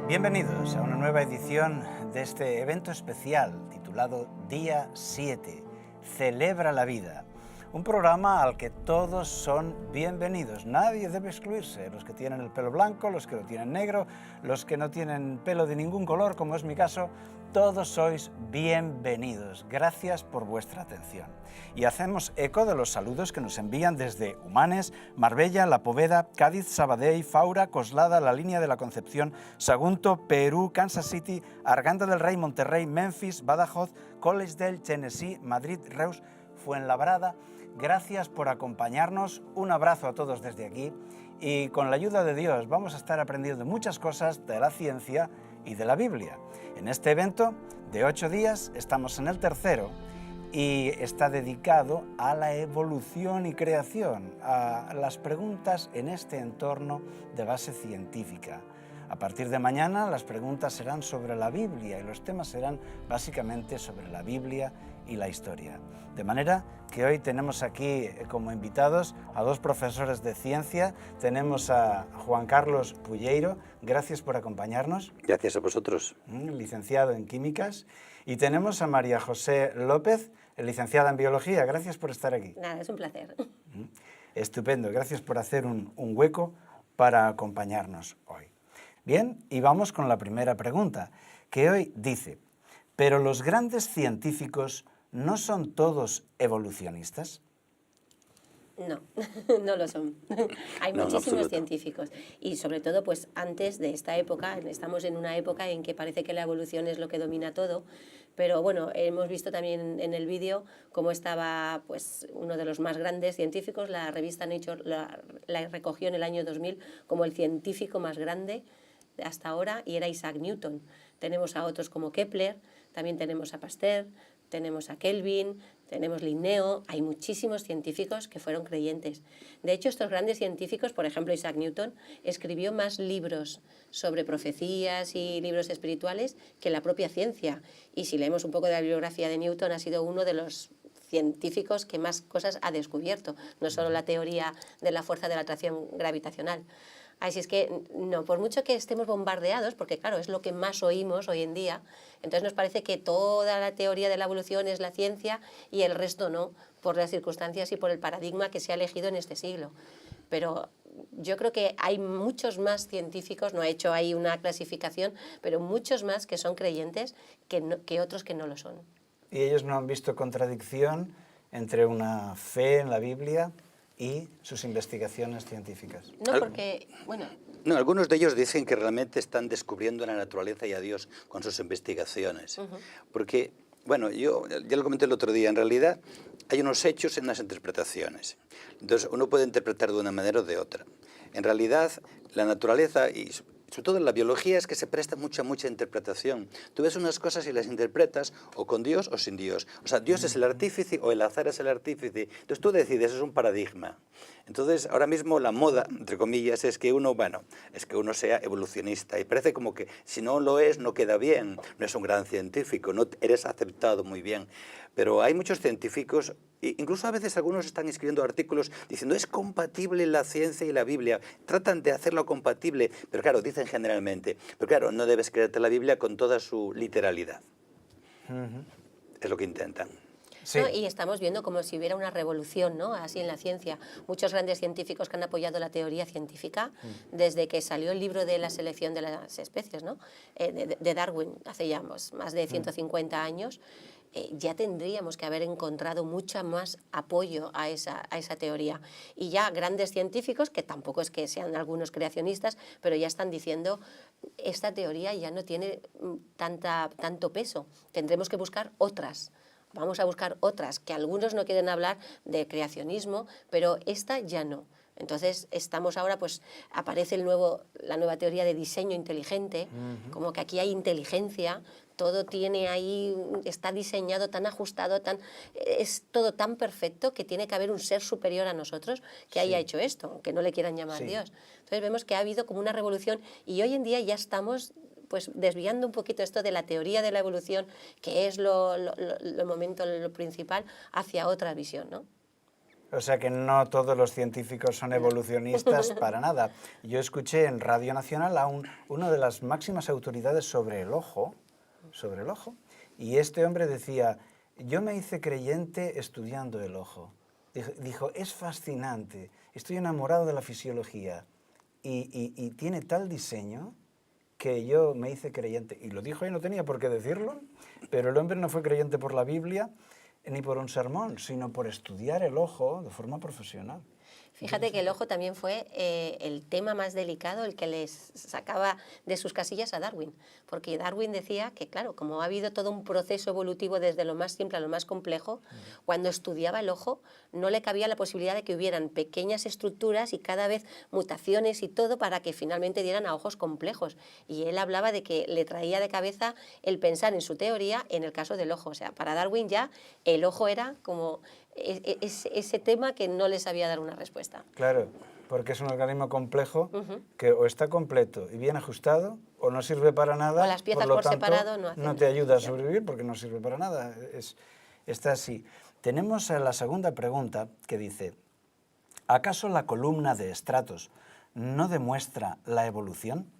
Bienvenidos a una nueva edición de este evento especial titulado Día 7, Celebra la Vida. Un programa al que todos son bienvenidos, nadie debe excluirse, los que tienen el pelo blanco, los que lo tienen negro, los que no tienen pelo de ningún color, como es mi caso, todos sois bienvenidos. Gracias por vuestra atención. Y hacemos eco de los saludos que nos envían desde Humanes, Marbella, La Poveda, Cádiz, Sabadell, Faura, Coslada, La Línea de la Concepción, Sagunto, Perú, Kansas City, Arganda del Rey, Monterrey, Memphis, Badajoz, Collegedale, Tennessee, Madrid, Reus, Fuenlabrada. Gracias por acompañarnos, un abrazo a todos desde aquí y con la ayuda de Dios vamos a estar aprendiendo muchas cosas de la ciencia y de la Biblia. En este evento de 8 días estamos en el tercero y está dedicado a la evolución y creación, a las preguntas en este entorno de base científica. A partir de mañana las preguntas serán sobre la Biblia y los temas serán básicamente sobre la Biblia y la historia. De manera que hoy tenemos aquí como invitados a dos profesores de ciencia. Tenemos a Juan Carlos Pulleiro, gracias por acompañarnos. Gracias a vosotros. Licenciado en Químicas. Y tenemos a María José López, licenciada en Biología. Gracias por estar aquí. Nada, es un placer. Estupendo, gracias por hacer un hueco para acompañarnos hoy. Bien, y vamos con la primera pregunta, que hoy dice, ¿pero los grandes científicos no son todos evolucionistas? No, no lo son. Hay muchísimos científicos y sobre todo pues antes de esta época, estamos en una época en que parece que la evolución es lo que domina todo, pero bueno, hemos visto también en el vídeo cómo estaba pues uno de los más grandes científicos, la revista Nature la recogió en el año 2000 como el científico más grande hasta ahora y era Isaac Newton. Tenemos a otros como Kepler, también tenemos a Pasteur, tenemos a Kelvin, tenemos Linneo, hay muchísimos científicos que fueron creyentes. De hecho, estos grandes científicos, por ejemplo Isaac Newton, escribió más libros sobre profecías y libros espirituales que la propia ciencia. Y si leemos un poco de la biografía de Newton, ha sido uno de los científicos que más cosas ha descubierto, no solo la teoría de la fuerza de la atracción gravitacional. Así es que, no, por mucho que estemos bombardeados, porque claro, es lo que más oímos hoy en día, entonces nos parece que toda la teoría de la evolución es la ciencia y el resto no, por las circunstancias y por el paradigma que se ha elegido en este siglo. Pero yo creo que hay muchos más científicos, no he hecho ahí una clasificación, pero muchos más que son creyentes que otros que no lo son. ¿Y ellos no han visto contradicción entre una fe en la Biblia y sus investigaciones científicas? No, porque, bueno... No, algunos de ellos dicen que realmente están descubriendo la naturaleza y a Dios con sus investigaciones. Porque, bueno, yo ya lo comenté el otro día, en realidad hay unos hechos y unas interpretaciones. Entonces, uno puede interpretar de una manera o de otra. En realidad, la naturaleza y sobre todo en la biología es que se presta mucha interpretación. Tú ves unas cosas y las interpretas o con Dios o sin Dios. O sea, Dios es el artífice o el azar es el artífice. Entonces tú decides, es un paradigma. Entonces ahora mismo la moda, entre comillas, es que uno, bueno, es que uno sea evolucionista. Y parece como que si no lo es, no queda bien. No es un gran científico, no eres aceptado muy bien. Pero hay muchos científicos, incluso a veces algunos están escribiendo artículos diciendo es compatible la ciencia y la Biblia. Tratan de hacerlo compatible, pero claro, dicen generalmente, pero claro, no debes creerte la Biblia con toda su literalidad. Es lo que intentan. Sí. ¿No? Y estamos viendo como si hubiera una revolución, ¿no? Así en la ciencia. Muchos grandes científicos que han apoyado la teoría científica desde que salió el libro de la selección de las especies, ¿no? De Darwin, hace ya más de 150 años. Ya tendríamos que haber encontrado mucho más apoyo a esa teoría. Y ya grandes científicos, que tampoco es que sean algunos creacionistas, pero ya están diciendo, esta teoría ya no tiene tanto peso, tendremos que buscar otras. Vamos a buscar otras, que algunos no quieren hablar de creacionismo, pero esta ya no. Entonces estamos ahora, pues aparece la nueva teoría de diseño inteligente, como que aquí hay inteligencia, todo tiene ahí, está diseñado tan ajustado, es todo tan perfecto que tiene que haber un ser superior a nosotros que haya hecho esto, aunque no le quieran llamar Dios. Entonces vemos que ha habido como una revolución y hoy en día ya estamos pues desviando un poquito esto de la teoría de la evolución, que es lo principal, hacia otra visión, ¿no? O sea que no todos los científicos son evolucionistas para nada. Yo escuché en Radio Nacional a una de las máximas autoridades sobre el ojo, y este hombre decía, yo me hice creyente estudiando el ojo. Dijo, es fascinante, estoy enamorado de la fisiología y tiene tal diseño que yo me hice creyente. Y lo dijo y no tenía por qué decirlo, pero el hombre no fue creyente por la Biblia ni por un sermón, sino por estudiar el ojo de forma profesional. Fíjate que el ojo también fue el tema más delicado, el que les sacaba de sus casillas a Darwin, porque Darwin decía que, claro, como ha habido todo un proceso evolutivo desde lo más simple a lo más complejo, cuando estudiaba el ojo no le cabía la posibilidad de que hubieran pequeñas estructuras y cada vez mutaciones y todo para que finalmente dieran a ojos complejos. Y él hablaba de que le traía de cabeza el pensar en su teoría en el caso del ojo. O sea, para Darwin ya el ojo era como ese tema que no les sabía dar una respuesta. Claro, porque es un organismo complejo que o está completo y bien ajustado o no sirve para nada. O las piezas por lo por tanto, separado no hacen no te ayuda a sobrevivir porque no sirve para nada. Está así. Tenemos la segunda pregunta que dice, ¿acaso la columna de estratos no demuestra la evolución?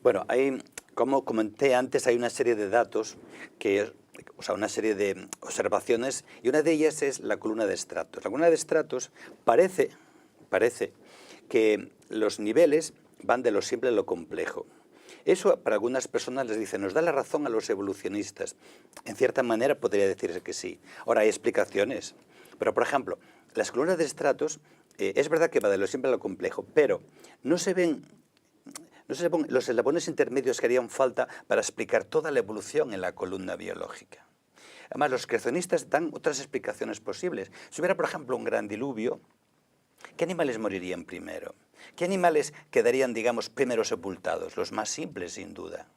Bueno, como comenté antes, hay una serie de datos una serie de observaciones, y una de ellas es la columna de estratos. La columna de estratos parece que los niveles van de lo simple a lo complejo. Eso para algunas personas les dice, nos da la razón a los evolucionistas. En cierta manera podría decirse que sí. Ahora hay explicaciones, pero por ejemplo, las columnas de estratos, es verdad que va de lo simple a lo complejo, pero no se ven los eslabones intermedios que harían falta para explicar toda la evolución en la columna biológica. Además, los creacionistas dan otras explicaciones posibles. Si hubiera, por ejemplo, un gran diluvio, ¿qué animales morirían primero? ¿Qué animales quedarían, digamos, primero sepultados? Los más simples, sin duda.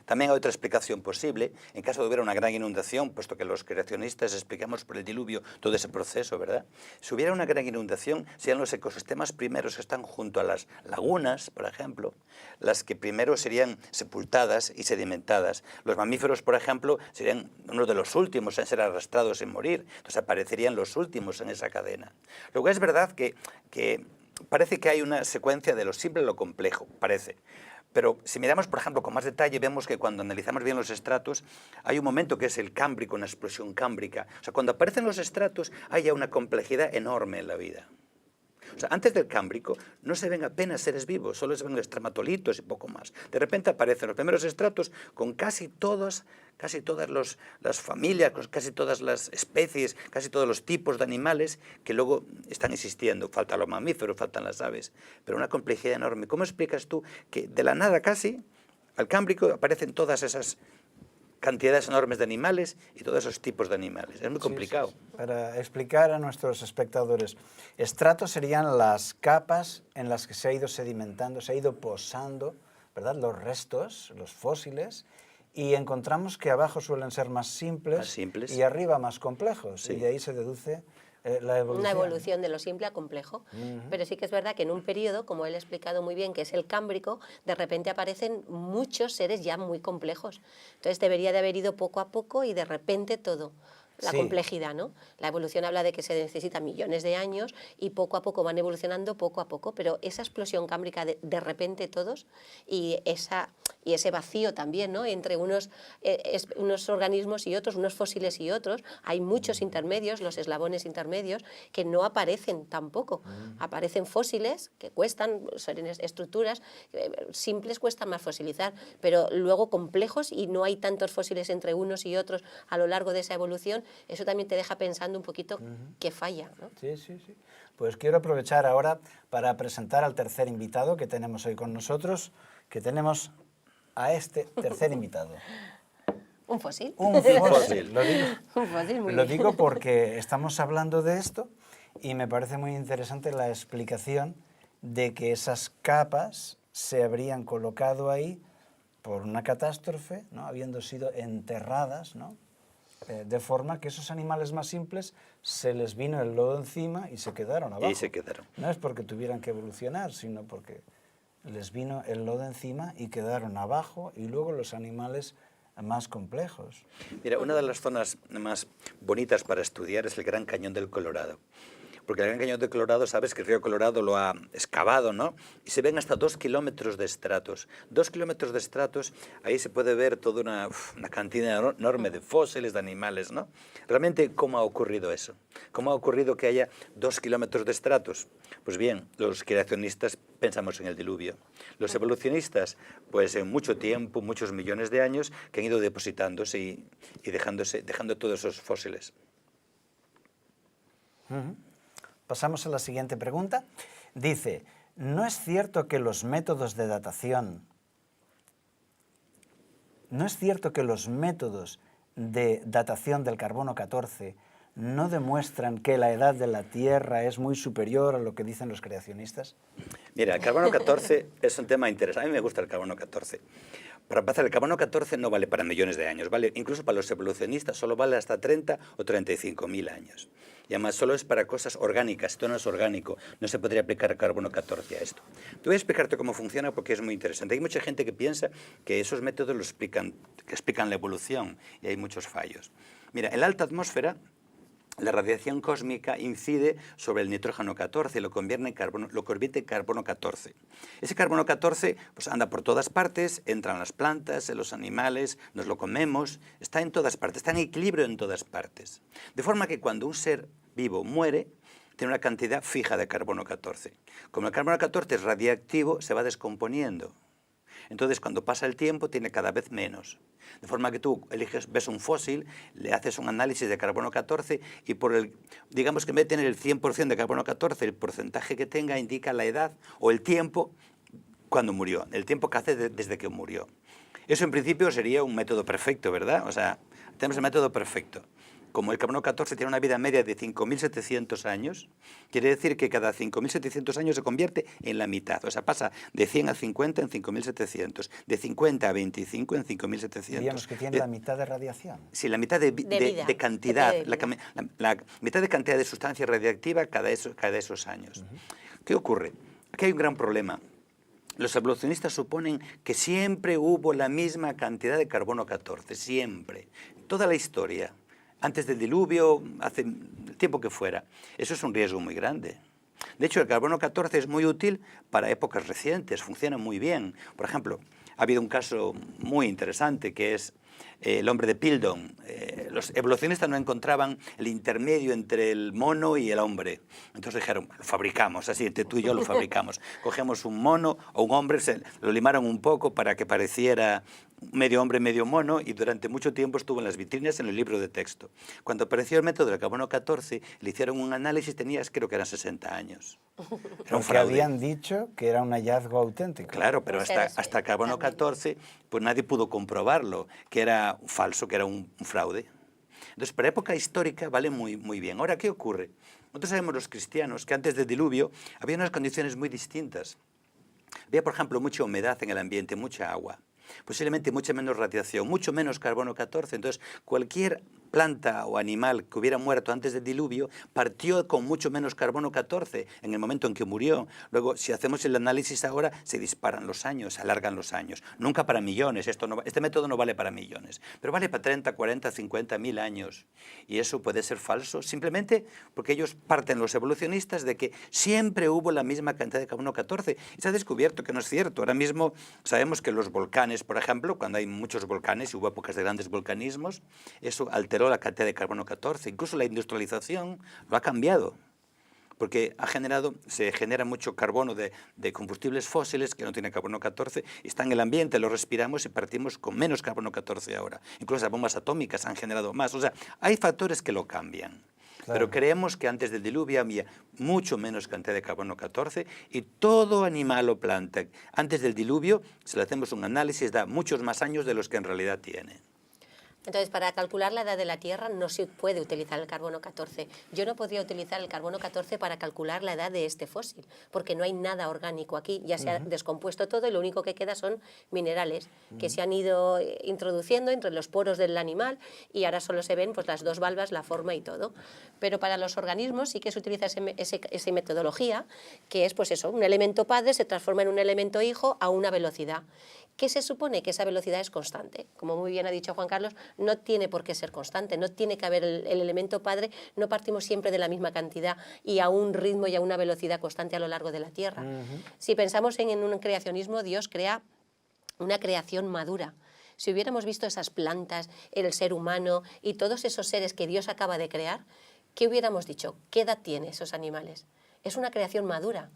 También hay otra explicación posible, en caso de hubiera una gran inundación, puesto que los creacionistas explicamos por el diluvio todo ese proceso, ¿verdad? Si hubiera una gran inundación, serían los ecosistemas primeros que están junto a las lagunas, por ejemplo, las que primero serían sepultadas y sedimentadas. Los mamíferos, por ejemplo, serían uno de los últimos en ser arrastrados en morir, entonces aparecerían los últimos en esa cadena. Luego es verdad que parece que hay una secuencia de lo simple a lo complejo, parece. Pero si miramos, por ejemplo, con más detalle, vemos que cuando analizamos bien los estratos, hay un momento que es el cámbrico, una explosión cámbrica. O sea, cuando aparecen los estratos, hay ya una complejidad enorme en la vida. O sea, antes del cámbrico no se ven apenas seres vivos, solo se ven los estramatolitos y poco más. De repente aparecen los primeros estratos con casi todas las familias, casi todas las especies, casi todos los tipos de animales que luego están existiendo. Faltan los mamíferos, faltan las aves, pero una complejidad enorme. ¿Cómo explicas tú que de la nada casi al cámbrico aparecen todas esas cantidades enormes de animales y todos esos tipos de animales? Es muy complicado. Sí. Para explicar a nuestros espectadores, estratos serían las capas en las que se ha ido sedimentando, se ha ido posando, ¿verdad?, los restos, los fósiles, y encontramos que abajo suelen ser más simples y arriba más complejos, sí. Y de ahí se deduce la evolución. Una evolución de lo simple a complejo. Pero sí que es verdad que en un periodo, como él ha explicado muy bien, que es el cámbrico, de repente aparecen muchos seres ya muy complejos. Entonces debería de haber ido poco a poco y de repente todo. La complejidad, ¿no? La evolución habla de que se necesita millones de años y poco a poco van evolucionando, poco a poco, pero esa explosión cámbrica de repente todos y ese vacío también, ¿no?, entre unos organismos y otros, unos fósiles y otros, hay muchos intermedios, los eslabones intermedios, que no aparecen tampoco. Aparecen fósiles que cuestan, son estructuras simples, cuestan más fosilizar, pero luego complejos y no hay tantos fósiles entre unos y otros a lo largo de esa evolución. Eso también te deja pensando un poquito que falla, ¿no? Sí. Pues quiero aprovechar ahora para presentar al tercer invitado que tenemos hoy con nosotros, que tenemos a este tercer invitado. ¿Un fósil? Un fósil, lo digo. Un fósil, muy lo bien. digo porque estamos hablando de esto y me parece muy interesante la explicación de que esas capas se habrían colocado ahí por una catástrofe, ¿no?, habiendo sido enterradas, ¿no?, de forma que esos animales más simples se les vino el lodo encima y se quedaron abajo. Y se quedaron. No es porque tuvieran que evolucionar, sino porque les vino el lodo encima y quedaron abajo y luego los animales más complejos. Mira, una de las zonas más bonitas para estudiar es el Gran Cañón del Colorado. Porque el Gran Cañón del Colorado, sabes que el río Colorado lo ha excavado, ¿no? Y se ven hasta 2 kilómetros de estratos. 2 kilómetros de estratos, ahí se puede ver toda una cantidad enorme de fósiles, de animales, ¿no? Realmente, ¿cómo ha ocurrido eso? ¿Cómo ha ocurrido que haya 2 kilómetros de estratos? Pues bien, los creacionistas pensamos en el diluvio. Los evolucionistas, pues en mucho tiempo, muchos millones de años, que han ido depositándose y dejando todos esos fósiles. Pasamos a la siguiente pregunta. Dice, ¿no es cierto que los métodos de datación, del carbono 14 no demuestran que la edad de la Tierra es muy superior a lo que dicen los creacionistas? Mira, el carbono 14 es un tema interesante. A mí me gusta el carbono 14. Para empezar, el carbono 14 no vale para millones de años, vale incluso para los evolucionistas, solo vale hasta 30 o 35.000 años. Y además solo es para cosas orgánicas, esto no es orgánico, no se podría aplicar carbono 14 a esto. Te voy a explicarte cómo funciona porque es muy interesante. Hay mucha gente que piensa que esos métodos que explican la evolución y hay muchos fallos. Mira, en la alta atmósfera, la radiación cósmica incide sobre el nitrógeno 14 y lo convierte en carbono 14. Ese carbono 14 pues anda por todas partes, entra en las plantas, en los animales, nos lo comemos, está en todas partes, está en equilibrio en todas partes. De forma que cuando un ser vivo muere, tiene una cantidad fija de carbono 14. Como el carbono 14 es radiactivo, se va descomponiendo. Entonces, cuando pasa el tiempo, tiene cada vez menos. De forma que tú ves un fósil, le haces un análisis de carbono 14 y digamos que en vez de tener el 100% de carbono 14, el porcentaje que tenga indica la edad o el tiempo cuando murió, el tiempo que hace desde que murió. Eso en principio sería un método perfecto, ¿verdad? O sea, tenemos el método perfecto. Como el carbono 14 tiene una vida media de 5.700 años, quiere decir que cada 5.700 años se convierte en la mitad. O sea, pasa de 100 a 50 en 5.700, de 50 a 25 en 5.700. Diríamos que tiene la mitad de radiación. Sí, la mitad de cantidad, la mitad de cantidad de sustancia radiactiva cada esos años. ¿Qué ocurre? Aquí hay un gran problema. Los evolucionistas suponen que siempre hubo la misma cantidad de carbono 14, siempre. Toda la historia. Antes del diluvio, hace el tiempo que fuera. Eso es un riesgo muy grande. De hecho, el carbono 14 es muy útil para épocas recientes, funciona muy bien. Por ejemplo, ha habido un caso muy interesante que es el hombre de Piltdown. Los evolucionistas no encontraban el intermedio entre el mono y el hombre. Entonces dijeron, lo fabricamos, así, entre tú y yo lo fabricamos. Cogemos un mono o un hombre, lo limaron un poco para que pareciera medio hombre, medio mono, y durante mucho tiempo estuvo en las vitrinas en el libro de texto. Cuando apareció el método del carbono 14, le hicieron un análisis, creo que eran 60 años. Era un fraude. Habían dicho que era un hallazgo auténtico. Claro, pero hasta el carbono 14, pues nadie pudo comprobarlo, que era falso, que era un fraude. Entonces, para época histórica vale muy bien. Ahora, ¿qué ocurre? Nosotros sabemos los cristianos que antes del diluvio había unas condiciones muy distintas. Había, por ejemplo, mucha humedad en el ambiente, mucha agua. Posiblemente mucha menos radiación, mucho menos carbono 14. Entonces, cualquier planta o animal que hubiera muerto antes del diluvio partió con mucho menos carbono 14 en el momento en que murió. Luego, si hacemos el análisis ahora, se disparan los años, se alargan los años. Nunca para millones, este método no vale para millones, pero vale para 30, 40, 50.000 años. Y eso puede ser falso, simplemente porque ellos parten, los evolucionistas, de que siempre hubo la misma cantidad de carbono 14. Y se ha descubierto que no es cierto. Ahora mismo sabemos que los volcanes, por ejemplo, cuando hay muchos volcanes y hubo épocas de grandes volcanismos, eso alteró la cantidad de carbono 14. Incluso la industrialización lo ha cambiado, porque se genera mucho carbono de combustibles fósiles que no tienen carbono 14, y está en el ambiente, lo respiramos y partimos con menos carbono 14 ahora. Incluso las bombas atómicas han generado más. O sea, hay factores que lo cambian. Claro. Pero creemos que antes del diluvio había mucho menos cantidad de carbono 14 y todo animal o planta, antes del diluvio, si le hacemos un análisis, da muchos más años de los que en realidad tiene. Entonces, para calcular la edad de la Tierra no se puede utilizar el carbono 14. Yo no podría utilizar el carbono 14 para calcular la edad de este fósil, porque no hay nada orgánico aquí. Ya se ha descompuesto todo y lo único que queda son minerales que se han ido introduciendo entre los poros del animal y ahora solo se ven pues, las dos valvas, la forma y todo. Pero para los organismos sí que se utiliza esa metodología, que es pues eso, un elemento padre se transforma en un elemento hijo a una velocidad. que se supone que esa velocidad es constante. Como muy bien ha dicho Juan Carlos, no tiene por qué ser constante, no tiene que haber el elemento padre, no partimos siempre de la misma cantidad y a un ritmo y a una velocidad constante a lo largo de la Tierra. Si pensamos en un creacionismo, Dios crea una creación madura. Si hubiéramos visto esas plantas, el ser humano y todos esos seres que Dios acaba de crear, ¿qué hubiéramos dicho? ¿Qué edad tienen esos animales? Es una creación madura.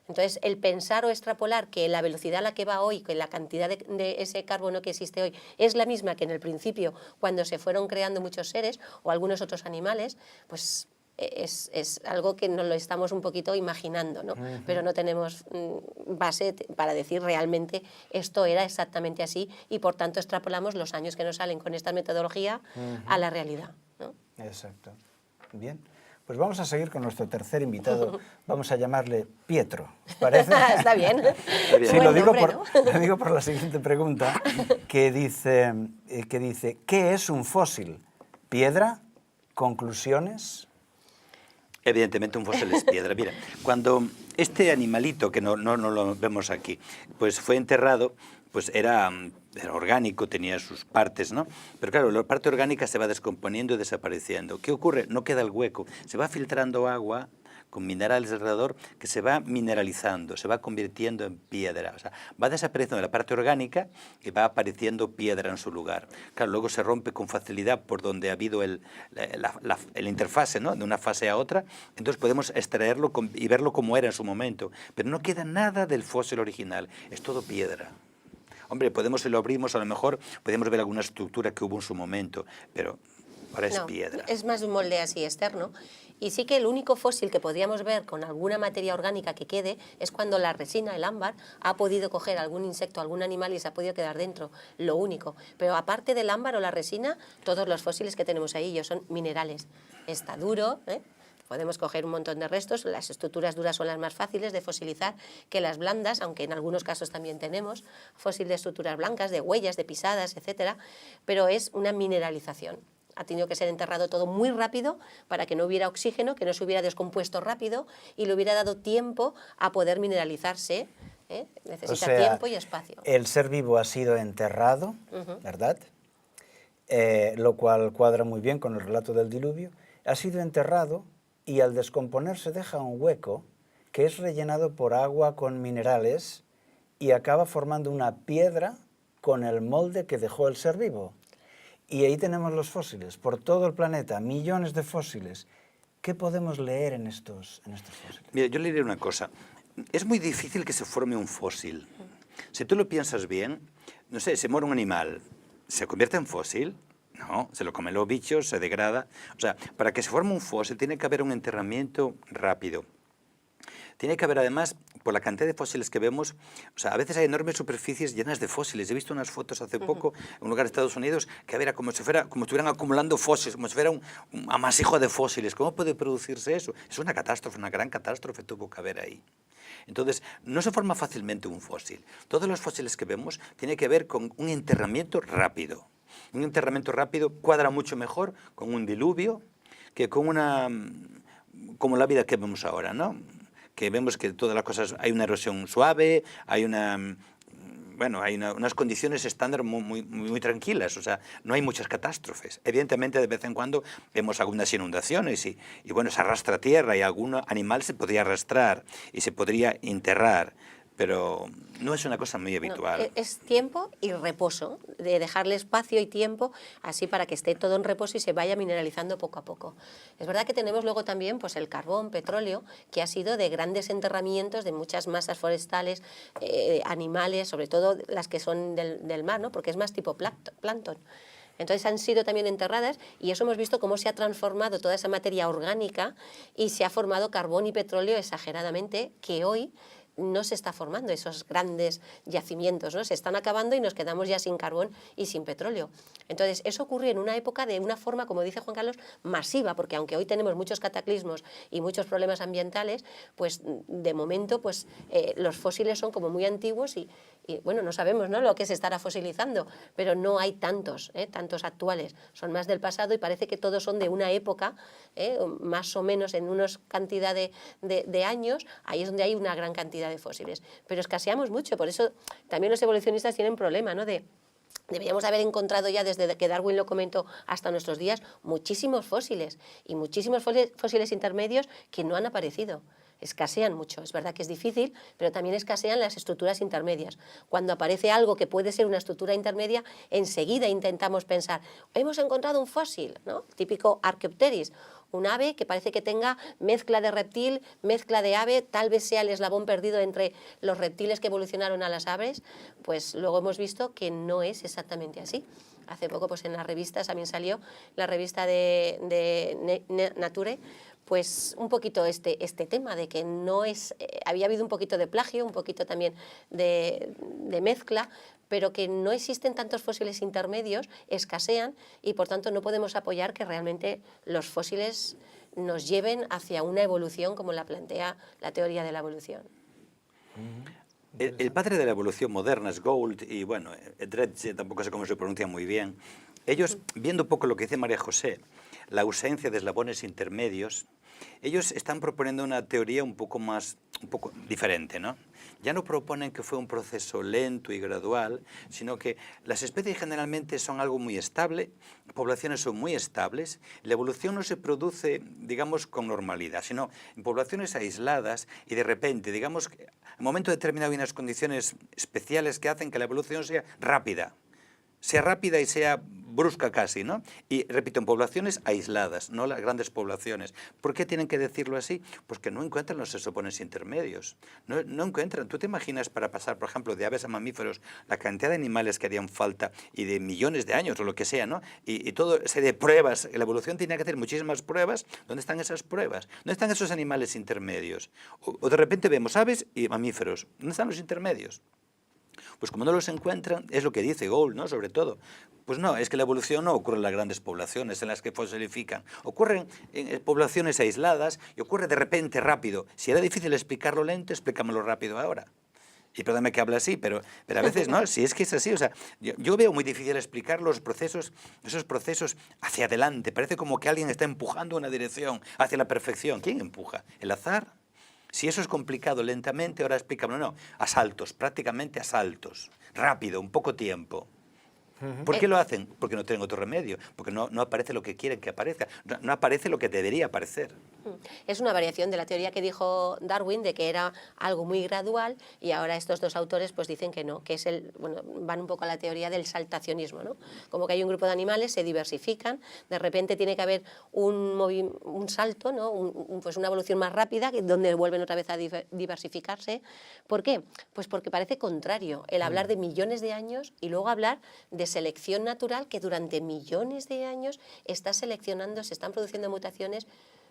Entonces, el pensar o extrapolar que la velocidad a la que va hoy, que la cantidad de ese carbono que existe hoy es la misma que en el principio, cuando se fueron creando muchos seres o algunos otros animales, pues es algo que nos lo estamos un poquito imaginando, ¿no? Pero no tenemos base para decir realmente esto era exactamente así y por tanto extrapolamos los años que nos salen con esta metodología a la realidad, ¿no? Exacto. Bien. Pues vamos a seguir con nuestro tercer invitado. Vamos a llamarle Pietro. ¿Os parece? Está bien. Sí, lo digo por la siguiente pregunta, que dice, ¿qué es un fósil? ¿Piedra? ¿Conclusiones? Evidentemente un fósil es piedra. Mira, cuando este animalito, que no lo vemos aquí, pues fue enterrado, pues era orgánico, tenía sus partes, ¿no? Pero claro, la parte orgánica se va descomponiendo y desapareciendo. ¿Qué ocurre? No queda el hueco. Se va filtrando agua con minerales alrededor que se va mineralizando, se va convirtiendo en piedra. O sea, va desapareciendo la parte orgánica y va apareciendo piedra en su lugar. Claro, luego se rompe con facilidad por donde ha habido el interfase, ¿no? De una fase a otra. Entonces podemos extraerlo y verlo como era en su momento. Pero no queda nada del fósil original. Es todo piedra. Hombre, si lo abrimos, a lo mejor podemos ver alguna estructura que hubo en su momento, pero ahora es piedra. Es más un molde así externo. Y sí que el único fósil que podríamos ver con alguna materia orgánica que quede es cuando la resina, el ámbar, ha podido coger algún insecto, algún animal y se ha podido quedar dentro. Lo único. Pero aparte del ámbar o la resina, todos los fósiles que tenemos ahí son minerales. Está duro, ¿eh? Podemos coger un montón de restos, las estructuras duras son las más fáciles de fosilizar que las blandas, aunque en algunos casos también tenemos fósil de estructuras blancas, de huellas, de pisadas, etcétera, pero es una mineralización. Ha tenido que ser enterrado todo muy rápido para que no hubiera oxígeno, que no se hubiera descompuesto rápido y le hubiera dado tiempo a poder mineralizarse. Necesita tiempo y espacio. El ser vivo ha sido enterrado, ¿verdad? Lo cual cuadra muy bien con el relato del diluvio. Ha sido enterrado y al descomponerse deja un hueco que es rellenado por agua con minerales y acaba formando una piedra con el molde que dejó el ser vivo. Y ahí tenemos los fósiles, por todo el planeta, millones de fósiles. ¿Qué podemos leer en estos fósiles? Mira, yo le diré una cosa. Es muy difícil que se forme un fósil. Si tú lo piensas bien, no sé, se muere un animal, ¿se convierte en fósil? No, se lo comen los bichos, se degrada. O sea, para que se forme un fósil tiene que haber un enterramiento rápido. Tiene que haber además, por la cantidad de fósiles que vemos, o sea, a veces hay enormes superficies llenas de fósiles. He visto unas fotos hace poco en un lugar de Estados Unidos que era como si estuvieran acumulando fósiles, como si fuera un amasijo de fósiles. ¿Cómo puede producirse eso? Es una catástrofe, una gran catástrofe tuvo que haber ahí. Entonces, no se forma fácilmente un fósil. Todos los fósiles que vemos tienen que ver con un enterramiento rápido. Un enterramiento rápido cuadra mucho mejor con un diluvio que con como la vida que vemos ahora, ¿no? Que vemos que todas las cosas, hay una erosión suave, hay unas condiciones estándar muy tranquilas, o sea, no hay muchas catástrofes. Evidentemente, de vez en cuando vemos algunas inundaciones y bueno, se arrastra tierra y algún animal se podría arrastrar y se podría enterrar, pero no es una cosa muy habitual. No, es tiempo y reposo, de dejarle espacio y tiempo así para que esté todo en reposo y se vaya mineralizando poco a poco. Es verdad que tenemos luego también pues, el carbón, petróleo, que ha sido de grandes enterramientos de muchas masas forestales, animales, sobre todo las que son del mar, ¿no? Porque es más tipo plancton. Entonces han sido también enterradas y eso hemos visto cómo se ha transformado toda esa materia orgánica y se ha formado carbón y petróleo exageradamente, que hoy no se está formando esos grandes yacimientos, ¿no? Se están acabando y nos quedamos ya sin carbón y sin petróleo. Entonces, eso ocurrió en una época de una forma, como dice Juan Carlos, masiva, porque aunque hoy tenemos muchos cataclismos y muchos problemas ambientales, pues de momento pues, los fósiles son como muy antiguos y bueno, no sabemos, ¿no?, lo que se estará fosilizando, pero no hay tantos actuales, son más del pasado y parece que todos son de una época, más o menos en una cantidad de años, ahí es donde hay una gran cantidad cantidad de fósiles, pero escaseamos mucho, por eso también los evolucionistas tienen problema, ¿no? Deberíamos haber encontrado ya desde que Darwin lo comentó hasta nuestros días muchísimos fósiles y muchísimos fósiles intermedios que no han aparecido. Escasean mucho, es verdad que es difícil, pero también escasean las estructuras intermedias. Cuando aparece algo que puede ser una estructura intermedia, enseguida intentamos pensar, hemos encontrado un fósil, ¿no? Típico Archaeopteryx, un ave que parece que tenga mezcla de reptil, mezcla de ave, tal vez sea el eslabón perdido entre los reptiles que evolucionaron a las aves, pues luego hemos visto que no es exactamente así. Hace poco pues en las revistas también salió, la revista de Nature, pues un poquito este tema de que no es, había habido un poquito de plagio, un poquito también de mezcla, pero que no existen tantos fósiles intermedios, escasean y por tanto no podemos apoyar que realmente los fósiles nos lleven hacia una evolución como la plantea la teoría de la evolución. El padre de la evolución moderna es Gould y, bueno, Dredge, tampoco sé cómo se pronuncia muy bien. Ellos, viendo un poco lo que dice María José, la ausencia de eslabones intermedios, ellos están proponiendo una teoría un poco diferente, ¿no? Ya no proponen que fue un proceso lento y gradual, sino que las especies generalmente son algo muy estable, poblaciones son muy estables, la evolución no se produce, digamos, con normalidad, sino en poblaciones aisladas y de repente, digamos, en un momento determinado hay unas condiciones especiales que hacen que la evolución sea rápida y sea brusca casi, ¿no? Y repito, en poblaciones aisladas, no las grandes poblaciones. ¿Por qué tienen que decirlo así? Pues que no encuentran los eslabones intermedios. No encuentran. ¿Tú te imaginas para pasar, por ejemplo, de aves a mamíferos, la cantidad de animales que harían falta y de millones de años o lo que sea, ¿no? Y todo serie de pruebas. La evolución tenía que hacer muchísimas pruebas. ¿Dónde están esas pruebas? ¿Dónde están esos animales intermedios? O de repente vemos aves y mamíferos. ¿Dónde están los intermedios? Pues como no los encuentran, es lo que dice Gould, ¿no? Sobre todo. Pues no, es que la evolución no ocurre en las grandes poblaciones en las que fosilifican. Ocurren en poblaciones aisladas y ocurre de repente rápido. Si era difícil explicarlo lento, explícamelo rápido ahora. Y perdóname que hable así, pero a veces no, si es que es así. O sea, yo veo muy difícil explicar los procesos, esos procesos hacia adelante. Parece como que alguien está empujando una dirección hacia la perfección. ¿Quién empuja? ¿El azar? Si eso es complicado lentamente, ahora explícamelo. No, a saltos, prácticamente a saltos. Rápido, un poco tiempo. ¿Por qué lo hacen? Porque no tienen otro remedio, porque no aparece lo que quieren que aparezca, no aparece lo que debería aparecer. Es una variación de la teoría que dijo Darwin de que era algo muy gradual y ahora estos dos autores pues dicen que no, que es van un poco a la teoría del saltacionismo, ¿no? Como que hay un grupo de animales, se diversifican, de repente tiene que haber un salto, ¿no? Pues una evolución más rápida donde vuelven otra vez a diversificarse. ¿Por qué? Pues porque parece contrario el hablar de millones de años y luego hablar de selección natural que durante millones de años está seleccionando, se están produciendo mutaciones.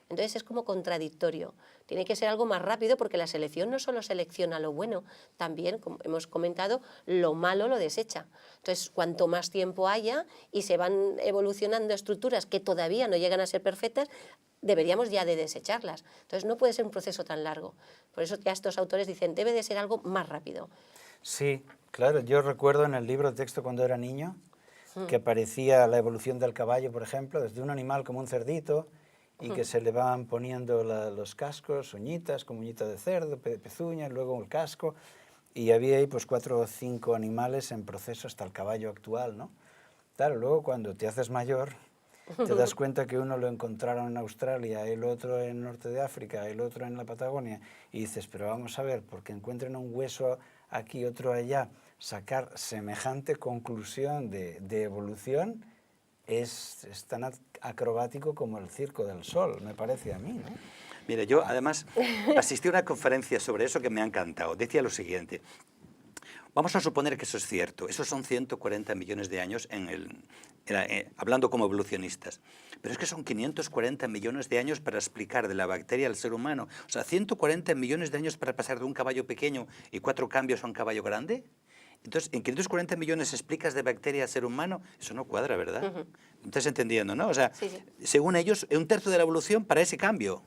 Entonces es como contradictorio. Tiene que ser algo más rápido porque la selección no solo selecciona lo bueno, también, como hemos comentado, lo malo lo desecha. Entonces, cuanto más tiempo haya y se van evolucionando estructuras que todavía no llegan a ser perfectas, deberíamos ya de desecharlas. Entonces no puede ser un proceso tan largo. Por eso ya estos autores dicen, debe de ser algo más rápido. Sí, claro. Yo recuerdo en el libro de texto cuando era niño que aparecía la evolución del caballo, por ejemplo, desde un animal como un cerdito, y que se le van poniendo los cascos, uñitas, como uñita de cerdo, pezuñas, luego el casco, y había ahí pues 4 o 5 animales en proceso hasta el caballo actual, ¿no? Claro, luego cuando te haces mayor, te das cuenta que uno lo encontraron en Australia, el otro en Norte de África, el otro en la Patagonia, y dices, pero vamos a ver, porque encuentren un hueso aquí, otro allá, sacar semejante conclusión de evolución, es tan acrobático como el Circo del Sol, me parece a mí, ¿no? Mira, yo además asistí a una conferencia sobre eso que me ha encantado. Decía lo siguiente, vamos a suponer que eso es cierto, esos son 140 millones de años hablando como evolucionistas, pero es que son 540 millones de años para explicar de la bacteria al ser humano, o sea, 140 millones de años para pasar de un caballo pequeño y 4 cambios a un caballo grande. Entonces, en 540 millones explicas de bacteria a ser humano, eso no cuadra, ¿verdad? ¿Estás entendiendo, no? O sea, según ellos, 1/3 de la evolución para ese cambio.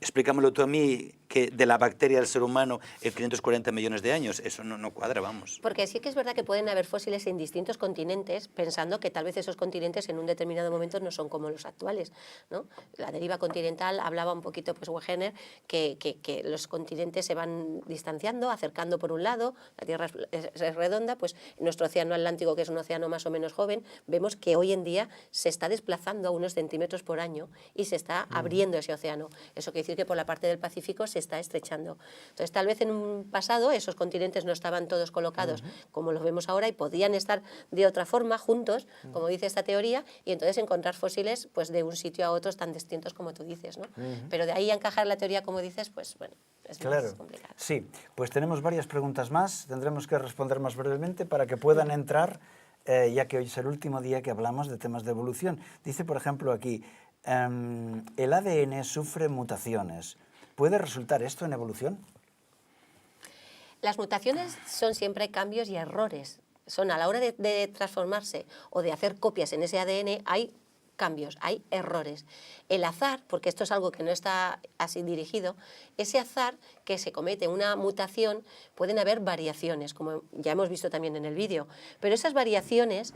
Explícamelo tú a mí, que de la bacteria al ser humano en 540 millones de años, eso no cuadra, vamos. Porque sí que es verdad que pueden haber fósiles en distintos continentes, pensando que tal vez esos continentes en un determinado momento no son como los actuales, ¿no? La deriva continental, hablaba un poquito pues Wegener, que los continentes se van distanciando, acercando por un lado, la Tierra es redonda, pues nuestro océano Atlántico, que es un océano más o menos joven, vemos que hoy en día se está desplazando a unos centímetros por año y se está abriendo ese océano. Eso quiere decir que por la parte del Pacífico se está estrechando. Entonces, tal vez en un pasado esos continentes no estaban todos colocados como los vemos ahora y podían estar de otra forma, juntos, como dice esta teoría, y entonces encontrar fósiles pues, de un sitio a otros tan distintos como tú dices, ¿no? Pero de ahí a encajar la teoría, como dices, pues bueno, es más complicado. Sí, pues tenemos varias preguntas más, tendremos que responder más brevemente para que puedan entrar, ya que hoy es el último día que hablamos de temas de evolución. Dice, por ejemplo, aquí, el ADN sufre mutaciones. ¿Puede resultar esto en evolución? Las mutaciones son siempre cambios y errores. Son a la hora de transformarse o de hacer copias en ese ADN, hay cambios, hay errores. El azar, porque esto es algo que no está así dirigido, ese azar que se comete una mutación, pueden haber variaciones, como ya hemos visto también en el vídeo, pero esas variaciones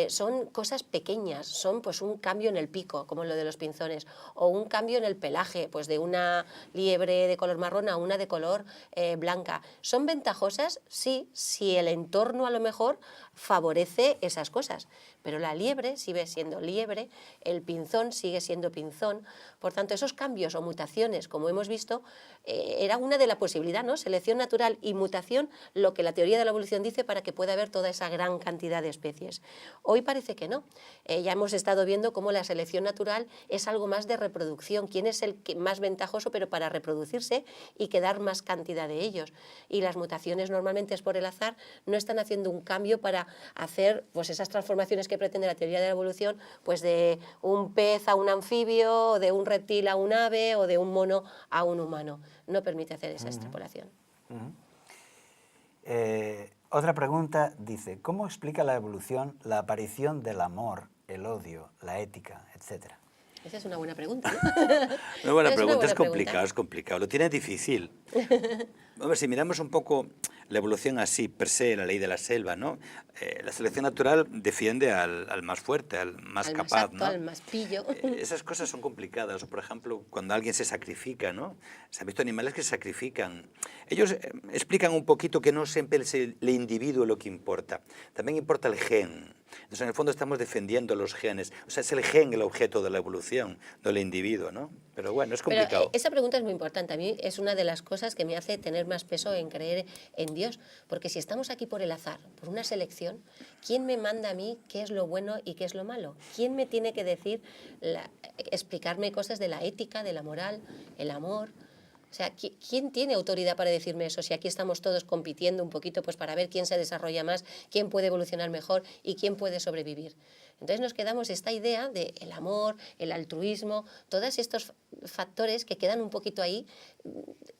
son cosas pequeñas, son pues un cambio en el pico, como lo de los pinzones, o un cambio en el pelaje, pues de una liebre de color marrón a una de color blanca. ¿Son ventajosas? Sí, si el entorno a lo mejor favorece esas cosas, pero la liebre sigue siendo liebre, el pinzón sigue siendo pinzón. Por tanto, esos cambios o mutaciones, como hemos visto, era una de las posibilidades, ¿no? Selección natural y mutación, lo que la teoría de la evolución dice para que pueda haber toda esa gran cantidad de especies. Hoy parece que no. Ya hemos estado viendo cómo la selección natural es algo más de reproducción. ¿Quién es el más ventajoso, pero para reproducirse y quedar más cantidad de ellos? Y las mutaciones normalmente es por el azar, no están haciendo un cambio para hacer pues, esas transformaciones que pretende la teoría de la evolución, pues de un pez a un anfibio, o de un reptil a un ave, o de un mono a un humano. No permite hacer esa extrapolación. Otra pregunta dice, ¿cómo explica la evolución la aparición del amor, el odio, la ética, etcétera? Esa es una buena pregunta, ¿no? Una buena Es una pregunta, buena es complicado, pregunta. es complicado. Lo tiene difícil. A ver, si miramos un poco la evolución así, per se, la ley de la selva, ¿no? La selección natural defiende al más fuerte, al más Al más capaz, apto, ¿no? al más pillo. Esas cosas son complicadas. O, por ejemplo, cuando alguien se sacrifica, ¿no? Se han visto animales que se sacrifican. Ellos explican un poquito que no siempre es el individuo lo que importa. También importa el gen. Entonces, en el fondo estamos defendiendo los genes. O sea, es el gen el objeto de la evolución, no el individuo, ¿no? Pero bueno, es complicado. Pero esa pregunta es muy importante. A mí es una de las cosas que me hace tener más peso en creer en Dios. Porque si estamos aquí por el azar, por una selección, ¿quién me manda a mí qué es lo bueno y qué es lo malo? ¿Quién me tiene que decir, explicarme cosas de la ética, de la moral, el amor? O sea, ¿quién tiene autoridad para decirme eso? Si aquí estamos todos compitiendo un poquito pues para ver quién se desarrolla más, quién puede evolucionar mejor y quién puede sobrevivir. Entonces nos quedamos esta idea del amor, el altruismo, todos estos factores que quedan un poquito ahí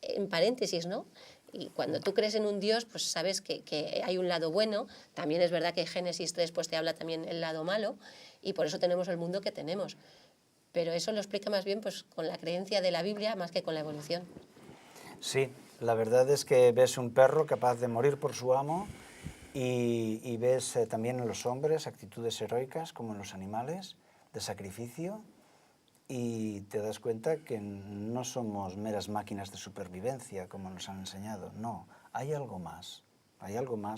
en paréntesis, ¿no? Y cuando tú crees en un Dios, pues sabes que hay un lado bueno. También es verdad que Génesis 3 pues, te habla también el lado malo y por eso tenemos el mundo que tenemos. Pero eso lo explica más bien pues, con la creencia de la Biblia más que con la evolución. Sí, la verdad es que ves un perro capaz de morir por su amo y ves también en los hombres actitudes heroicas como en los animales, de sacrificio, y te das cuenta que no somos meras máquinas de supervivencia como nos han enseñado. No, hay algo más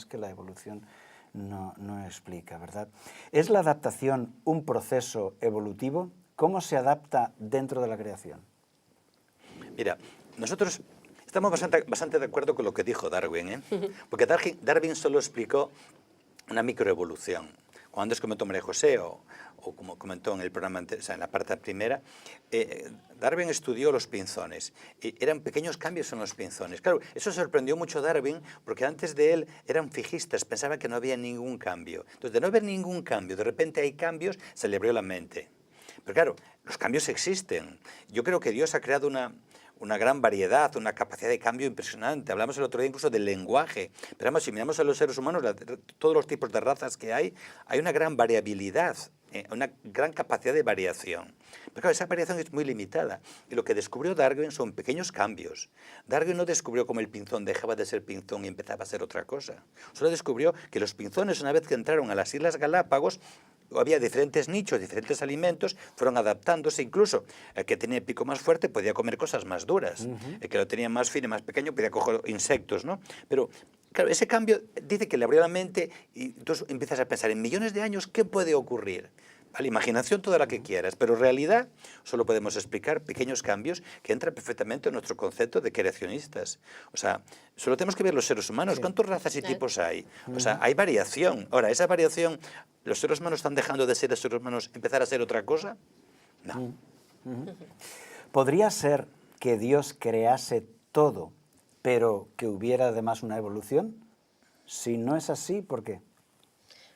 que la evolución no explica, ¿verdad? ¿Es la adaptación un proceso evolutivo? ¿Cómo se adapta dentro de la creación? Mira, nosotros estamos bastante de acuerdo con lo que dijo Darwin, ¿eh? Porque Darwin solo explicó una microevolución. Como antes comentó María José, o como comentó en el programa antes, o sea, en la parte primera, Darwin estudió los pinzones. Y eran pequeños cambios en los pinzones. Claro, eso sorprendió mucho a Darwin, porque antes de él eran fijistas, pensaban que no había ningún cambio. Entonces, de no haber ningún cambio, de repente hay cambios, se le abrió la mente. Pero claro, los cambios existen. Yo creo que Dios ha creado una gran variedad, una capacidad de cambio impresionante. Hablamos el otro día incluso del lenguaje. Pero además, si miramos a los seres humanos, todos los tipos de razas que hay una gran variabilidad una gran capacidad de variación. Pero claro, esa variación es muy limitada. Y lo que descubrió Darwin son pequeños cambios. Darwin no descubrió cómo el pinzón dejaba de ser pinzón y empezaba a ser otra cosa. Solo descubrió que los pinzones, una vez que entraron a las Islas Galápagos, había diferentes nichos, diferentes alimentos, fueron adaptándose. Incluso el que tenía el pico más fuerte podía comer cosas más duras. El que lo tenía más fino y más pequeño podía coger insectos, ¿no? Pero claro, ese cambio dice que le abrió la mente y entonces empiezas a pensar en millones de años qué puede ocurrir. A la imaginación toda la que quieras, pero en realidad solo podemos explicar pequeños cambios que entran perfectamente en nuestro concepto de creacionistas. O sea, solo tenemos que ver los seres humanos. ¿Cuántas razas y tipos hay? O sea, hay variación. Ahora, esa variación, ¿los seres humanos están dejando de ser seres humanos, empezar a ser otra cosa? No. ¿Podría ser que Dios crease todo, pero que hubiera además una evolución? Si no es así, ¿por qué?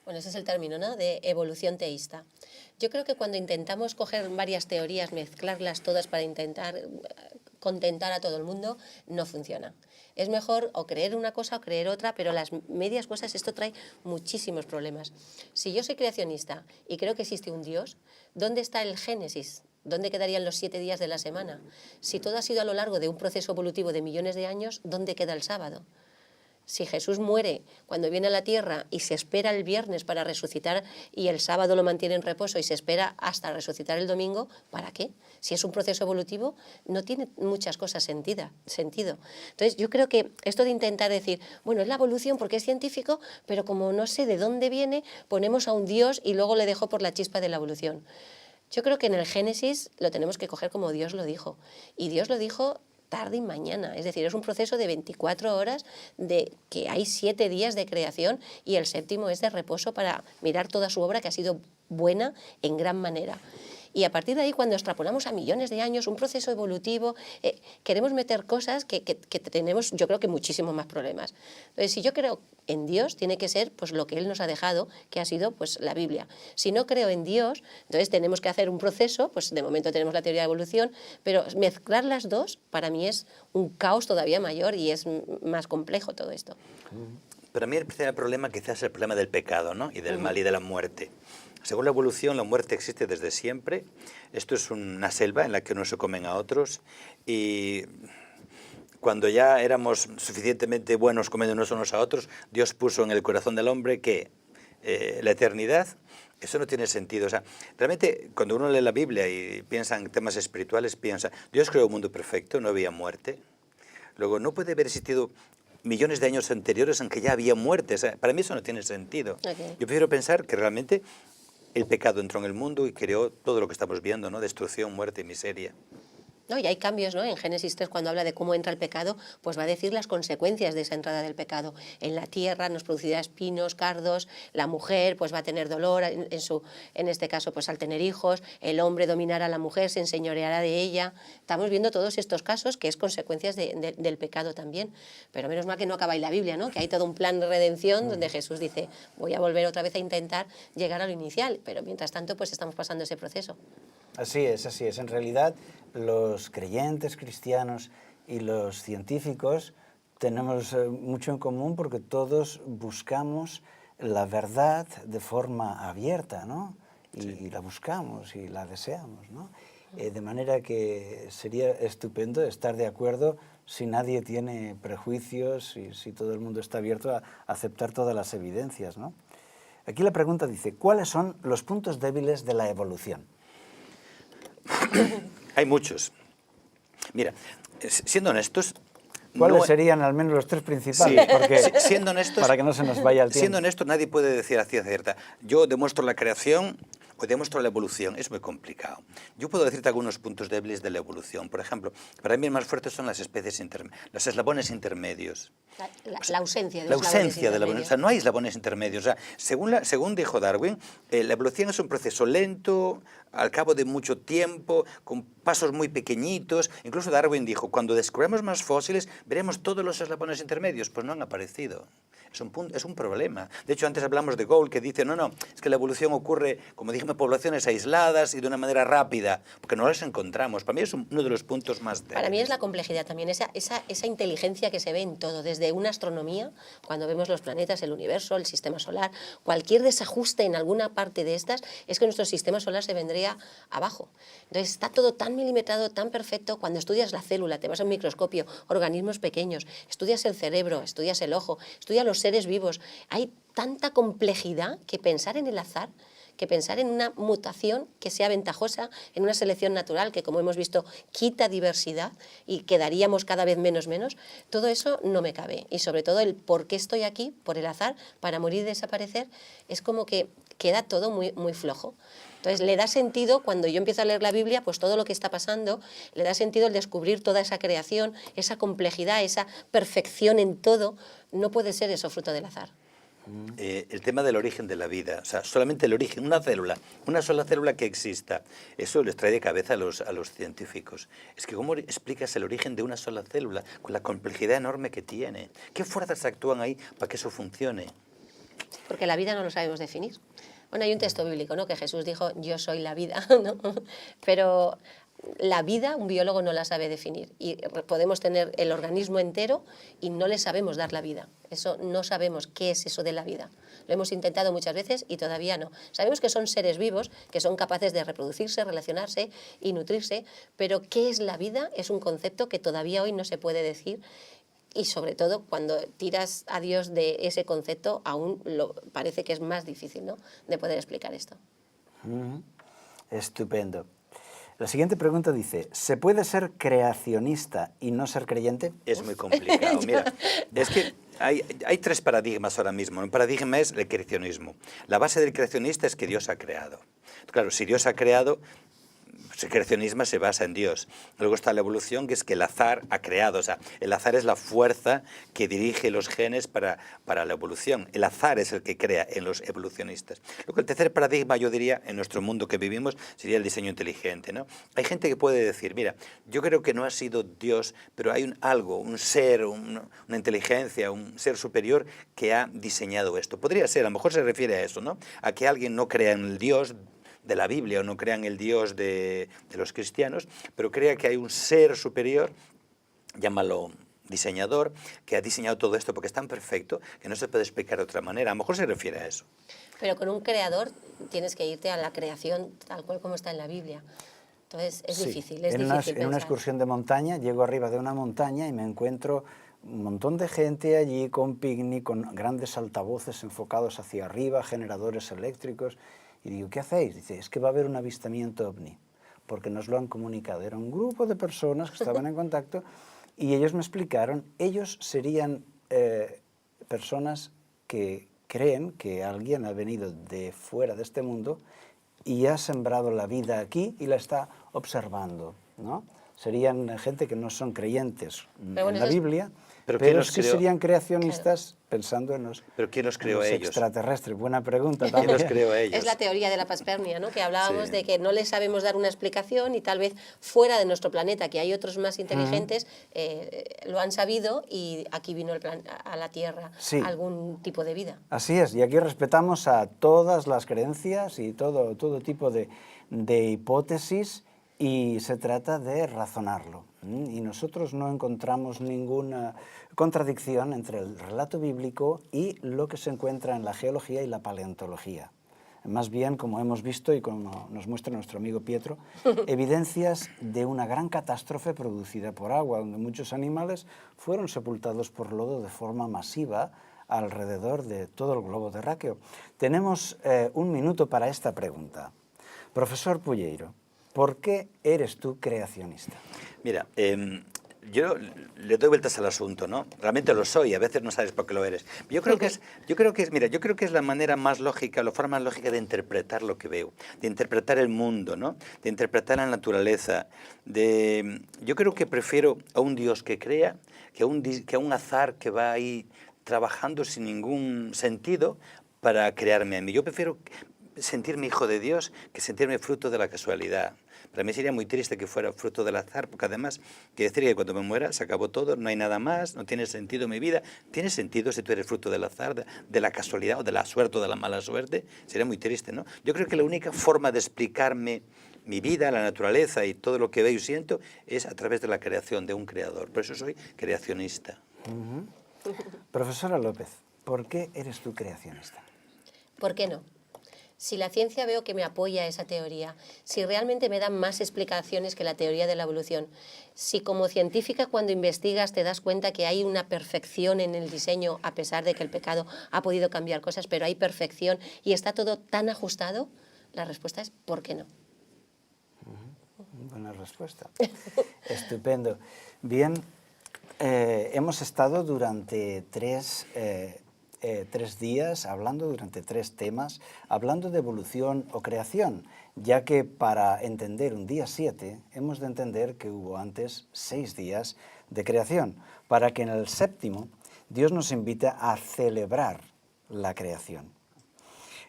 Bueno, ese es el término, ¿no?, de evolución teísta. Yo creo que cuando intentamos coger varias teorías, mezclarlas todas para intentar contentar a todo el mundo, no funciona. Es mejor o creer una cosa o creer otra, pero las medias cosas, esto trae muchísimos problemas. Si yo soy creacionista y creo que existe un Dios, ¿dónde está el Génesis? ¿Dónde quedarían los 7 días de la semana? Si todo ha sido a lo largo de un proceso evolutivo de millones de años, ¿dónde queda el sábado? Si Jesús muere cuando viene a la tierra y se espera el viernes para resucitar y el sábado lo mantiene en reposo y se espera hasta resucitar el domingo, ¿para qué? Si es un proceso evolutivo, no tiene muchas cosas sentido. Entonces, yo creo que esto de intentar decir, bueno, es la evolución porque es científico, pero como no sé de dónde viene, ponemos a un Dios y luego le dejo por la chispa de la evolución. Yo creo que en el Génesis lo tenemos que coger como Dios lo dijo. Y Dios lo dijo tarde y mañana, es decir, es un proceso de 24 horas, de que hay 7 días de creación y el 7º es de reposo para mirar toda su obra que ha sido buena en gran manera. Y a partir de ahí, cuando extrapolamos a millones de años, un proceso evolutivo, queremos meter cosas que tenemos, yo creo que muchísimos más problemas. Entonces, si yo creo en Dios, tiene que ser pues lo que Él nos ha dejado, que ha sido pues la Biblia. Si no creo en Dios, entonces tenemos que hacer un proceso, pues de momento tenemos la teoría de evolución, pero mezclar las dos para mí es un caos todavía mayor y es más complejo todo esto. Para mí el principal problema quizás es el problema del pecado, ¿no? Y del mal y de la muerte. Según la evolución, la muerte existe desde siempre. Esto es una selva en la que unos se comen a otros y cuando ya éramos suficientemente buenos comiéndonos unos a otros, Dios puso en el corazón del hombre que la eternidad, eso no tiene sentido. O sea, realmente cuando uno lee la Biblia y piensa en temas espirituales, piensa, Dios creó un mundo perfecto, no había muerte. Luego, no puede haber existido millones de años anteriores en que ya había muerte. O sea, para mí eso no tiene sentido. Okay. Yo prefiero pensar que realmente el pecado entró en el mundo y creó todo lo que estamos viendo, ¿no? Destrucción, muerte y miseria. ¿No? Y hay cambios, ¿no? En Génesis 3, cuando habla de cómo entra el pecado, pues va a decir las consecuencias de esa entrada del pecado. En la tierra nos producirá espinos, cardos, la mujer pues va a tener dolor, en este caso pues al tener hijos, el hombre dominará a la mujer, se enseñoreará de ella. Estamos viendo todos estos casos que es consecuencias del pecado también. Pero menos mal que no acaba ahí la Biblia, ¿no? Que hay todo un plan de redención donde Jesús dice, voy a volver otra vez a intentar llegar a lo inicial, pero mientras tanto pues estamos pasando ese proceso. Así es, así es. En realidad, los creyentes cristianos y los científicos tenemos mucho en común porque todos buscamos la verdad de forma abierta, ¿no? Y la buscamos y la deseamos, ¿no? De manera que sería estupendo estar de acuerdo si nadie tiene prejuicios y si todo el mundo está abierto a aceptar todas las evidencias, ¿no? Aquí la pregunta dice, ¿cuáles son los puntos débiles de la evolución? Hay muchos. Mira, siendo honestos... ¿Cuáles serían al menos los 3 principales? Sí, porque, siendo honestos, para que no se nos vaya el tiempo. Siendo honestos, nadie puede decir a ciencia cierta, yo demuestro la creación o demuestro la evolución. Es muy complicado. Yo puedo decirte algunos puntos débiles de la evolución. Por ejemplo, para mí el más fuerte son las especies los eslabones intermedios. La ausencia de la los ausencia de la evolución. eslabones O sea, no hay eslabones intermedios. O sea, según dijo Darwin, la evolución es un proceso lento, al cabo de mucho tiempo, con pasos muy pequeñitos. Incluso Darwin dijo, cuando descubramos más fósiles, veremos todos los eslabones intermedios. Pues no han aparecido. es un problema. De hecho, antes hablamos de Gould, que dice, no, es que la evolución ocurre, como dijimos, en poblaciones aisladas y de una manera rápida, porque no las encontramos. Para mí es uno de los puntos más débiles. Para mí es la complejidad también, esa inteligencia que se ve en todo, desde una astronomía, cuando vemos los planetas, el universo, el sistema solar, cualquier desajuste en alguna parte de estas, es que nuestro sistema solar se vendría abajo. Entonces está todo tan milimetrado, tan perfecto. Cuando estudias la célula, te vas a un microscopio, organismos pequeños, estudias el cerebro, estudias el ojo, estudias los seres vivos. Hay tanta complejidad que pensar en el azar, que pensar en una mutación que sea ventajosa, en una selección natural que, como hemos visto, quita diversidad y quedaríamos cada vez menos, todo eso no me cabe. Y sobre todo el por qué estoy aquí, por el azar, para morir y desaparecer, es como que queda todo muy, muy flojo. Entonces le da sentido, cuando yo empiezo a leer la Biblia, pues todo lo que está pasando, le da sentido el descubrir toda esa creación, esa complejidad, esa perfección en todo. No puede ser eso fruto del azar. El tema del origen de la vida, o sea, solamente el origen, una célula, una sola célula que exista, eso les trae de cabeza a los científicos. Es que ¿cómo explicas el origen de una sola célula con la complejidad enorme que tiene? ¿Qué fuerzas actúan ahí para que eso funcione? Porque la vida no lo sabemos definir. Bueno, hay un texto bíblico, ¿no?, que Jesús dijo, yo soy la vida, ¿no? Pero la vida un biólogo no la sabe definir y podemos tener el organismo entero y no le sabemos dar la vida. Eso no sabemos qué es eso de la vida. Lo hemos intentado muchas veces y todavía no. Sabemos que son seres vivos, que son capaces de reproducirse, relacionarse y nutrirse, pero ¿qué es la vida? Es un concepto que todavía hoy no se puede decir. Y sobre todo, cuando tiras a Dios de ese concepto, aún parece que es más difícil, ¿no?, de poder explicar esto. Estupendo. La siguiente pregunta dice, ¿se puede ser creacionista y no ser creyente? Es muy complicado. Mira, es que hay tres paradigmas ahora mismo. Un paradigma es el creacionismo. La base del creacionista es que Dios ha creado. Claro, si Dios ha creado, el creacionismo se basa en Dios. Luego está la evolución, que es que el azar ha creado. O sea, el azar es la fuerza que dirige los genes para la evolución. El azar es el que crea en los evolucionistas. Luego el tercer paradigma, yo diría, en nuestro mundo que vivimos, sería el diseño inteligente, ¿no? Hay gente que puede decir, mira, yo creo que no ha sido Dios, pero hay algo, un ser, una inteligencia, un ser superior que ha diseñado esto. Podría ser, a lo mejor se refiere a eso, ¿no? A que alguien no crea en el Dios de la Biblia o no crean el Dios de los cristianos, pero crea que hay un ser superior, llámalo diseñador, que ha diseñado todo esto porque es tan perfecto que no se puede explicar de otra manera. A lo mejor se refiere a eso. Pero con un creador tienes que irte a la creación tal cual como está en la Biblia. Entonces es difícil, es difícil en una excursión de montaña, llego arriba de una montaña y me encuentro un montón de gente allí con picnic, con grandes altavoces enfocados hacia arriba, generadores eléctricos. Y digo, ¿qué hacéis? Dice, es que va a haber un avistamiento ovni, porque nos lo han comunicado. Era un grupo de personas que estaban en contacto y ellos me explicaron, ellos serían personas que creen que alguien ha venido de fuera de este mundo y ha sembrado la vida aquí y la está observando, ¿no? Serían gente que no son creyentes en la Biblia, pero sí serían creacionistas, claro, pensando en los, ¿pero quién los creó a ellos? Extraterrestres. Buena pregunta también. ¿Quién los creó a ellos? Es la teoría de la panspermia, ¿no?, que hablábamos de que no les sabemos dar una explicación y tal vez fuera de nuestro planeta, que hay otros más inteligentes, lo han sabido y aquí vino a la Tierra algún tipo de vida. Así es, y aquí respetamos a todas las creencias y todo tipo de hipótesis, y se trata de razonarlo. Y nosotros no encontramos ninguna contradicción entre el relato bíblico y lo que se encuentra en la geología y la paleontología. Más bien, como hemos visto y como nos muestra nuestro amigo Pietro, evidencias de una gran catástrofe producida por agua, donde muchos animales fueron sepultados por lodo de forma masiva alrededor de todo el globo terráqueo. Tenemos un minuto para esta pregunta. Profesor Pulleiro, ¿por qué eres tú creacionista? Mira, yo le doy vueltas al asunto, ¿no? Realmente lo soy, a veces no sabes por qué lo eres. Yo creo que es la manera más lógica, la forma más lógica de interpretar lo que veo, de interpretar el mundo, ¿no? De interpretar la naturaleza. Yo creo que prefiero a un Dios que crea que a un azar que va ahí trabajando sin ningún sentido para crearme a mí. Yo prefiero sentirme hijo de Dios que sentirme fruto de la casualidad. Para mí sería muy triste que fuera fruto del azar, porque además quiere decir que cuando me muera se acabó todo, no hay nada más, no tiene sentido mi vida. ¿Tiene sentido si tú eres fruto del azar, de la casualidad o de la suerte o de la mala suerte? Sería muy triste, ¿no? Yo creo que la única forma de explicarme mi vida, la naturaleza y todo lo que veo y siento es a través de la creación de un creador. Por eso soy creacionista. Profesora López, ¿por qué eres tú creacionista? ¿Por qué no? Si la ciencia veo que me apoya esa teoría, si realmente me da más explicaciones que la teoría de la evolución, si como científica cuando investigas te das cuenta que hay una perfección en el diseño, a pesar de que el pecado ha podido cambiar cosas, pero hay perfección y está todo tan ajustado, la respuesta es ¿por qué no? Buena respuesta. Estupendo. Bien, hemos estado durante tres días hablando, durante 3 temas, hablando de evolución o creación, ya que para entender un día 7 hemos de entender que hubo antes 6 días de creación, para que en el 7º Dios nos invita a celebrar la creación.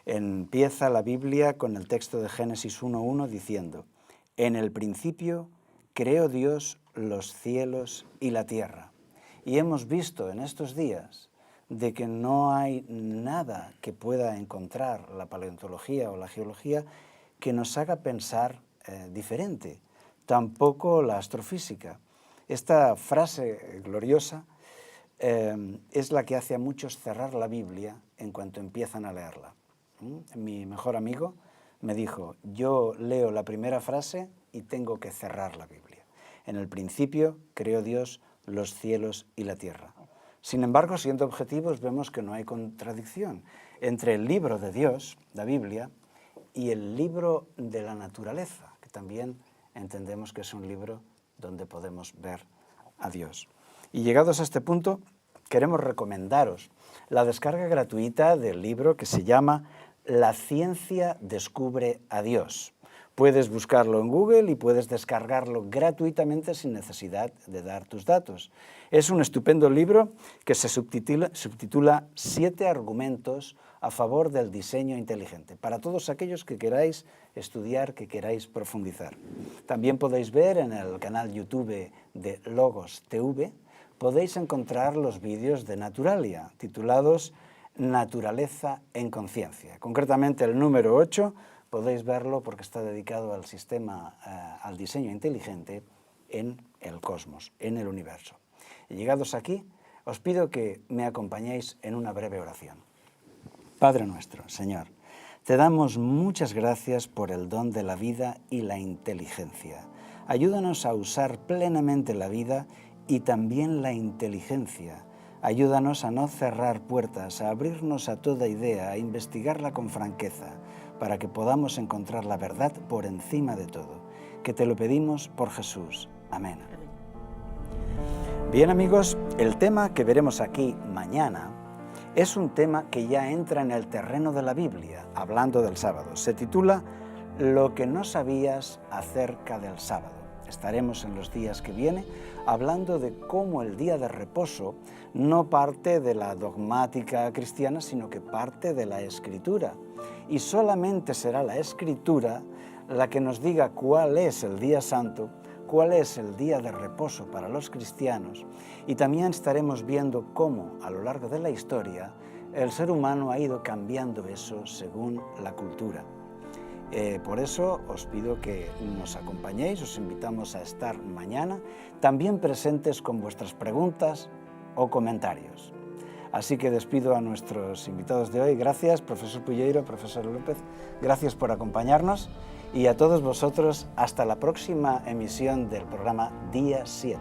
Empieza la Biblia con el texto de Génesis 1:1 diciendo: en el principio creó Dios los cielos y la tierra. Y hemos visto en estos días de que no hay nada que pueda encontrar la paleontología o la geología que nos haga pensar diferente, tampoco la astrofísica. Esta frase gloriosa es la que hace a muchos cerrar la Biblia en cuanto empiezan a leerla. Mi mejor amigo me dijo, yo leo la primera frase y tengo que cerrar la Biblia. En el principio creó Dios los cielos y la tierra. Sin embargo, siendo objetivos, vemos que no hay contradicción entre el libro de Dios, la Biblia, y el libro de la naturaleza, que también entendemos que es un libro donde podemos ver a Dios. Y llegados a este punto, queremos recomendaros la descarga gratuita del libro que se llama La ciencia descubre a Dios. Puedes buscarlo en Google y puedes descargarlo gratuitamente sin necesidad de dar tus datos. Es un estupendo libro que se subtitula 7 argumentos a favor del diseño inteligente, para todos aquellos que queráis estudiar, que queráis profundizar. También podéis ver en el canal YouTube de Logos TV, podéis encontrar los vídeos de Naturalia, titulados Naturaleza en Conciencia. Concretamente el número 8, podéis verlo porque está dedicado al sistema, al diseño inteligente en el cosmos, en el universo. Y llegados aquí, os pido que me acompañéis en una breve oración. Padre nuestro, Señor, te damos muchas gracias por el don de la vida y la inteligencia. Ayúdanos a usar plenamente la vida y también la inteligencia. Ayúdanos a no cerrar puertas, a abrirnos a toda idea, a investigarla con franqueza, para que podamos encontrar la verdad por encima de todo. Que te lo pedimos por Jesús. Amén. Bien amigos, el tema que veremos aquí mañana es un tema que ya entra en el terreno de la Biblia, hablando del sábado. Se titula Lo que no sabías acerca del sábado. Estaremos en los días que vienen hablando de cómo el día de reposo no parte de la dogmática cristiana, sino que parte de la Escritura. Y solamente será la Escritura la que nos diga cuál es el día santo, cuál es el día de reposo para los cristianos. Y también estaremos viendo cómo, a lo largo de la historia, el ser humano ha ido cambiando eso según la cultura. Por eso os pido que nos acompañéis, os invitamos a estar mañana, también presentes con vuestras preguntas o comentarios. Así que despido a nuestros invitados de hoy. Gracias, profesor Pulleiro, profesor López, gracias por acompañarnos y a todos vosotros hasta la próxima emisión del programa Día 7.